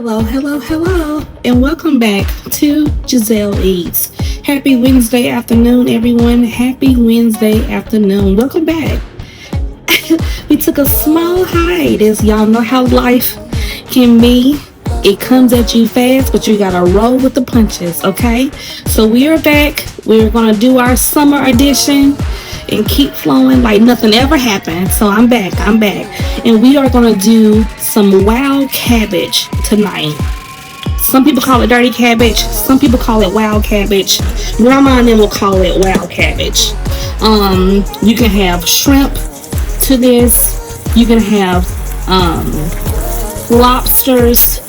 Hello, hello, hello, and welcome back to Giselle Eats. Happy Wednesday afternoon, everyone. Happy Wednesday afternoon. Welcome back. We took a small hiatus. Y'all know how life can be. It comes at you fast, but you gotta roll with the punches, okay? So we are back. We're gonna do our summer edition and keep flowing like nothing ever happened. So I'm back. And we are gonna do some wild cabbage tonight. Some people call it dirty cabbage. Some people call it wild cabbage. Grandma and them will call it wild cabbage. You can have shrimp to this. You can have lobsters.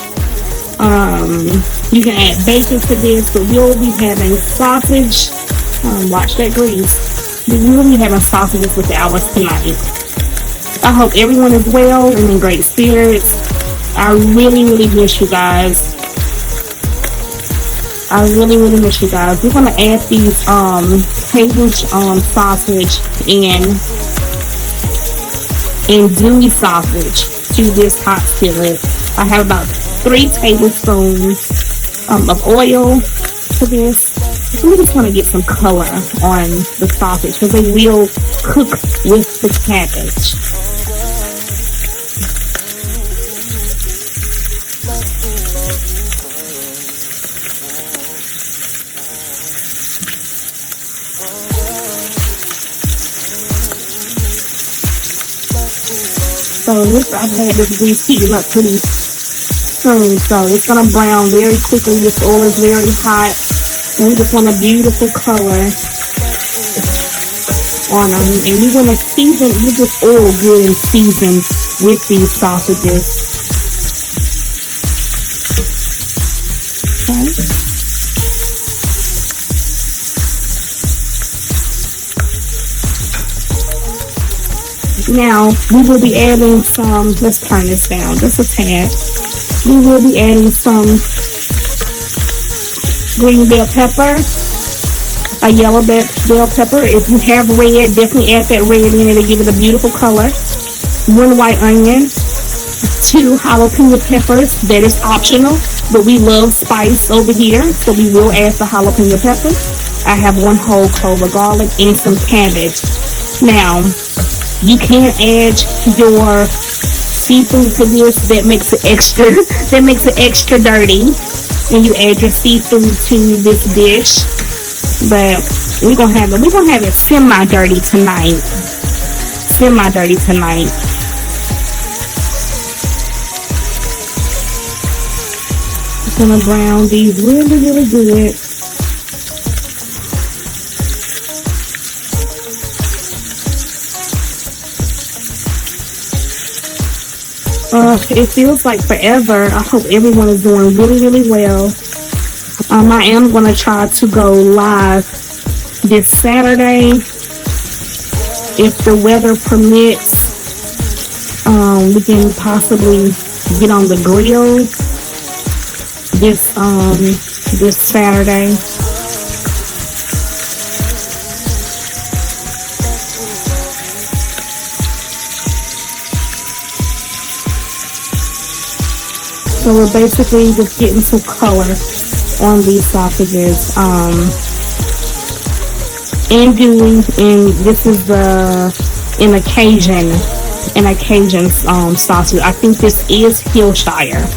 You can add bacon to this, but we'll be having sausage. Watch that grease. We will be having sausages with ours tonight. I hope everyone is well and in great spirits. I really miss you guys. We're gonna add these Cabbage sausage and gooey sausage to this hot skillet. I have about 3 tablespoons of oil for this. We just want to get some color on the sausage because they will cook with the cabbage. So this, I've had this grease heating up pretty soon, so it's gonna brown very quickly. This oil is very hot, and we just want a beautiful color on them. And we want to season, we just oil good and season with these sausages. Okay. Now, we will be adding some, let's turn this down just a tad. We will be adding some green bell pepper, a yellow bell pepper. If you have red, definitely add that red in it to give it a beautiful color. 1 white onion, 2 jalapeno peppers. That is optional, but we love spice over here, so we will add the jalapeno pepper. I have 1 whole clove of garlic and some cabbage. Now, you can add your seafood to this. That makes it extra dirty. And you add your seafood to this dish. But we're gonna have it semi-dirty tonight. Just gonna brown these really good. It feels like forever. I hope everyone is doing really well. I am going to try to go live this Saturday if the weather permits. We can possibly get on the grill this Saturday. So we're basically just getting some color on these sausages. And this is an Cajun sausage. I think this is Hillshire.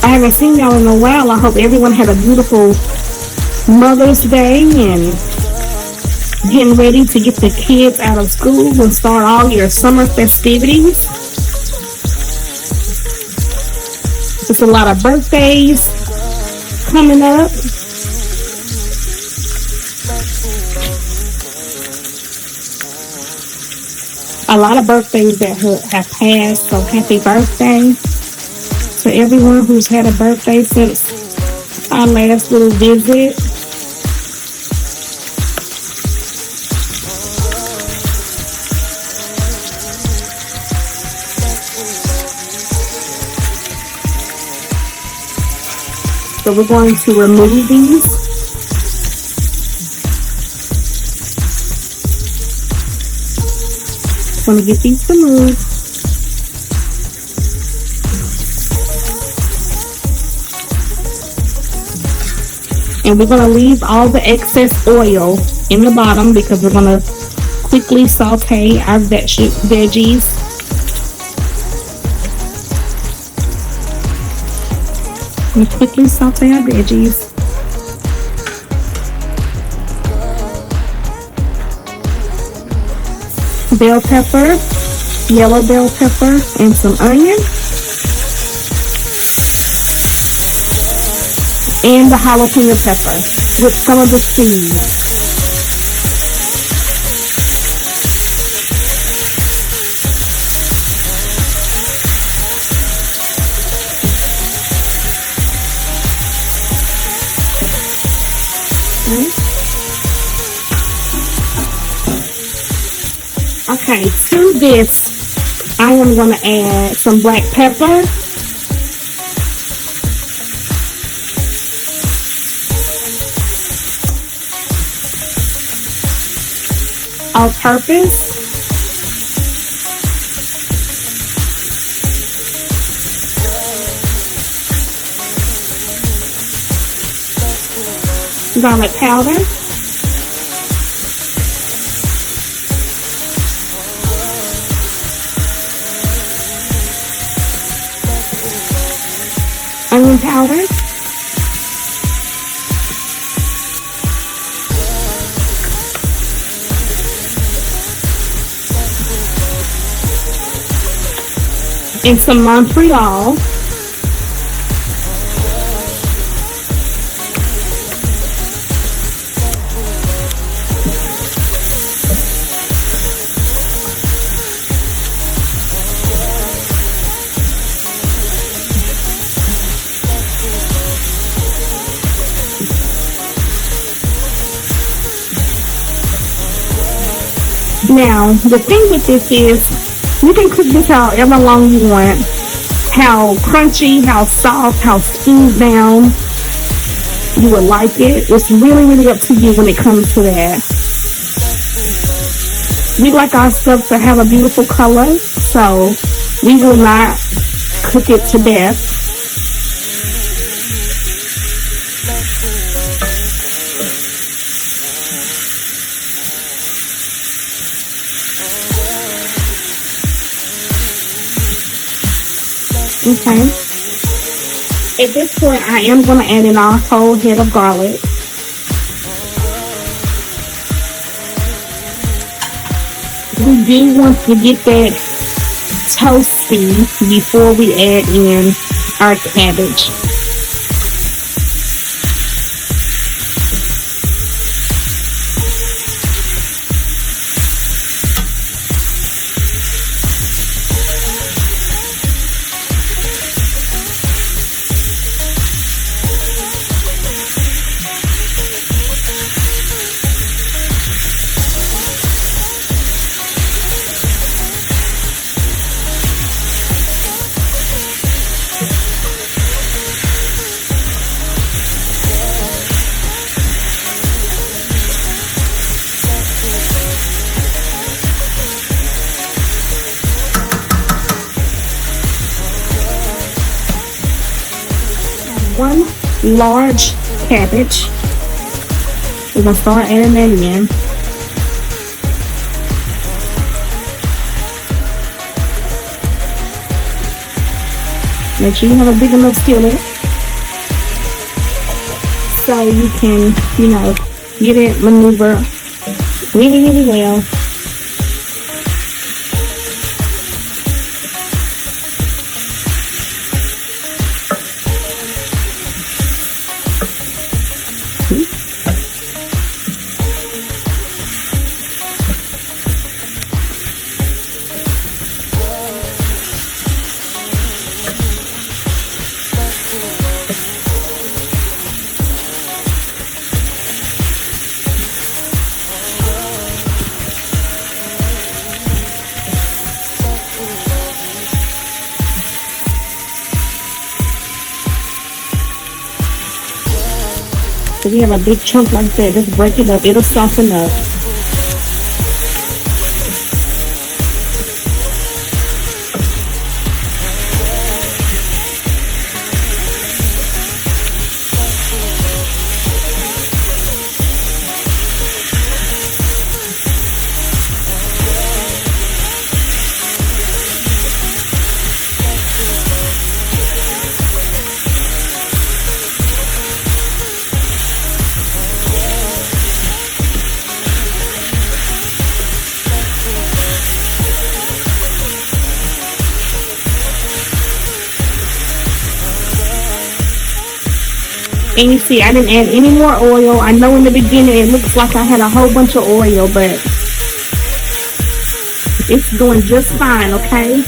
I haven't seen y'all in a while. I hope everyone had a beautiful Mother's Day and getting ready to get the kids out of school and start all your summer festivities. There's a lot of birthdays coming up. A lot of birthdays that have passed, so happy birthday to everyone who's had a birthday since our last little visit. So we're going to remove these. I'm going to get these removed. And we're going to leave all the excess oil in the bottom because we're going to quickly saute our veggies. I'm going to quickly saute our veggies. Bell pepper, yellow bell pepper, and some onion. And the jalapeno pepper with some of the seeds. Okay, to this, I am going to add some black pepper. All-purpose. Garlic powder. Onion powder. And some Montreal. Now, the thing with this is, you can cook this however long you want. How crunchy, how soft, how smooth down you would like it. It's really, really up to you when it comes to that. We like our stuff to have a beautiful color, so we will not cook it to death. Okay. At this point, I am going to add in our whole head of garlic. We do want to get that toasty before we add in our cabbage. One large cabbage. We're going to start adding that in. Make sure you have a big enough skillet so you can, get it maneuver really, really well. So we have a big chunk like that. Just break it up. It'll soften up. And you see, I didn't add any more oil. I know in the beginning it looks like I had a whole bunch of oil, but it's doing just fine, okay?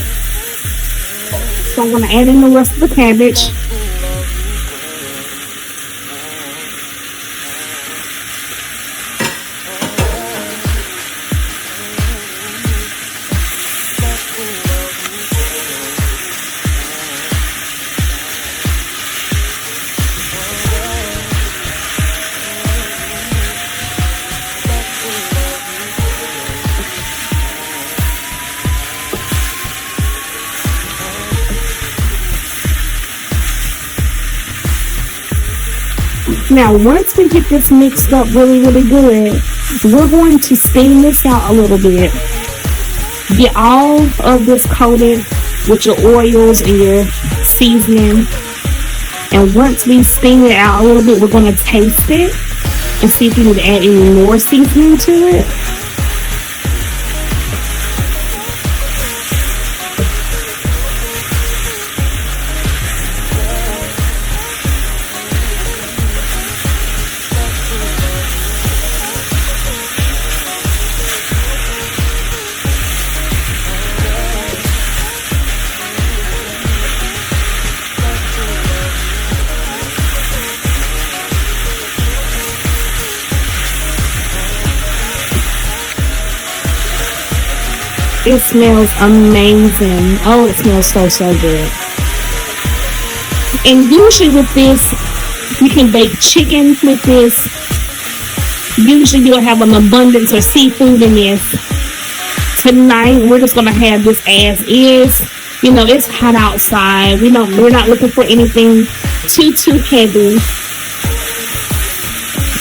So I'm going to add in the rest of the cabbage. Now, once we get this mixed up really, really good, we're going to steam this out a little bit. Get all of this coated with your oils and your seasoning. And once we steam it out a little bit, we're going to taste it and see if we need to add any more seasoning to it. It smells amazing. Oh, it smells so, so good. And usually with this, you can bake chicken with this. Usually you'll have an abundance of seafood in this. Tonight, we're just going to have this as is. You know, it's hot outside. We're not looking for anything too heavy.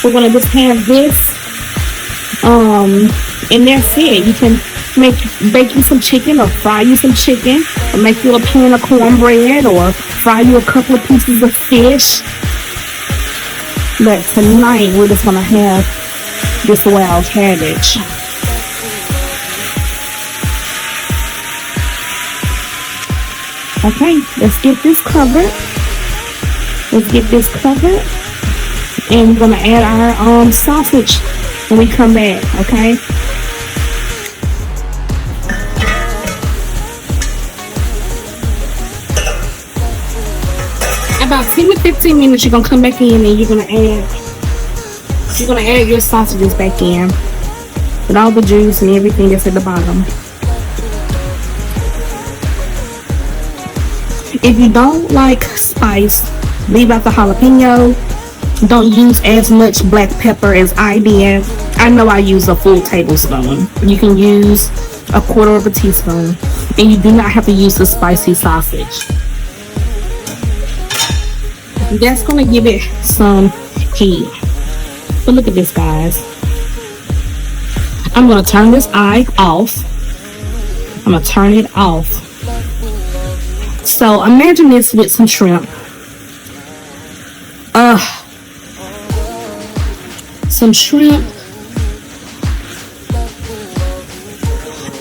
We're going to just have this. And that's it. You can bake you some chicken or fry you some chicken or make you a pan of cornbread or fry you a couple of pieces of fish. But tonight we're just gonna have this wild cabbage. Okay, let's get this covered. And we're gonna add our sausage when we come back, okay? About 10 to 15 minutes, you're gonna come back in and you're gonna add your sausages back in with all the juice and everything that's at the bottom. If you don't like spice, leave out the jalapeno. Don't use as much black pepper as I did. I know I use a full tablespoon. You can use a quarter of a teaspoon, and you do not have to use the spicy sausage. That's gonna give it some heat. But look at this, guys. I'm gonna turn this eye off. I'm gonna turn it off. So imagine this with some shrimp. Some shrimp.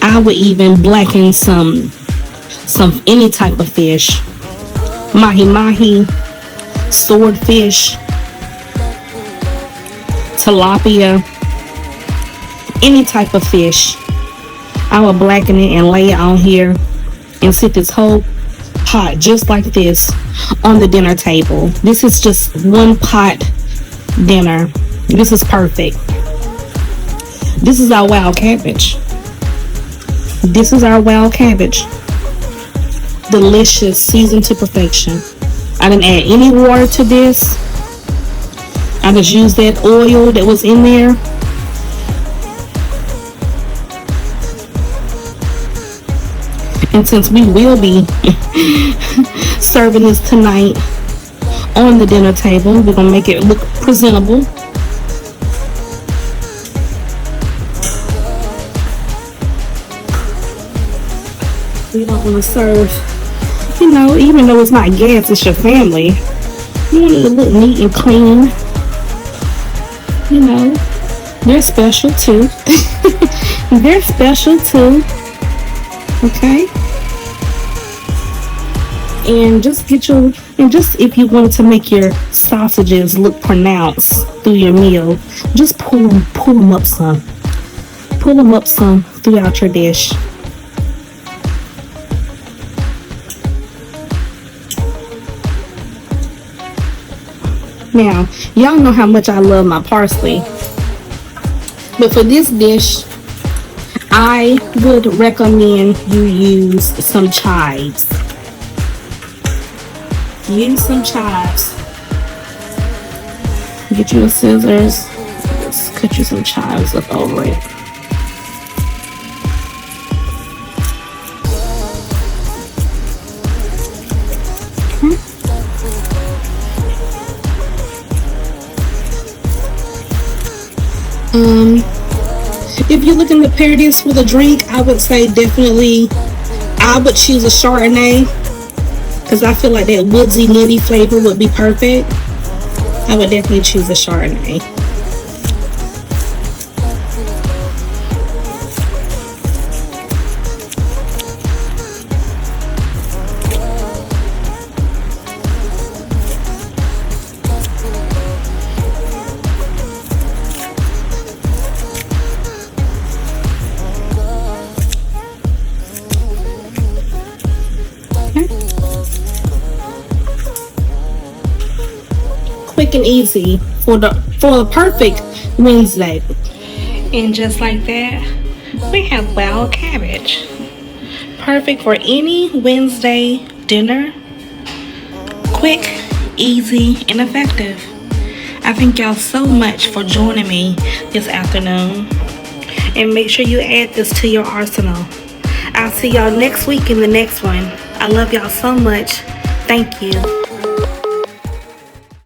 I would even blacken some any type of fish. Mahi-mahi, swordfish, tilapia, any type of fish. I will blacken it and lay it on here and sit this whole pot just like this on the dinner table. This is just one pot dinner. This is perfect. This is our wild cabbage. This is our wild cabbage. Delicious, seasoned to perfection. I didn't add any water to this. I just used that oil that was in there. And since we will be serving this tonight on the dinner table, we're going to make it look presentable. We don't want to serve, you know, even though it's not gas, it's your family. You want it to look neat and clean. You know, they're special too. They're special too. Okay? And just if you want to make your sausages look pronounced through your meal, just pull them up some. Pull them up some throughout your dish. Now, y'all know how much I love my parsley. But for this dish, I would recommend you use some chives. Use some chives. Get you a scissors. Let's cut you some chives up over it. If you're looking to pair this with a drink, I would say definitely I would choose a Chardonnay, because I feel like that woodsy, nutty flavor would be perfect. I would definitely choose a Chardonnay. Quick and easy for the perfect Wednesday. And just like that, we have wild cabbage. Perfect for any Wednesday dinner. Quick, easy, and effective. I thank y'all so much for joining me this afternoon. And make sure you add this to your arsenal. I'll see y'all next week in the next one. I love y'all so much. Thank you.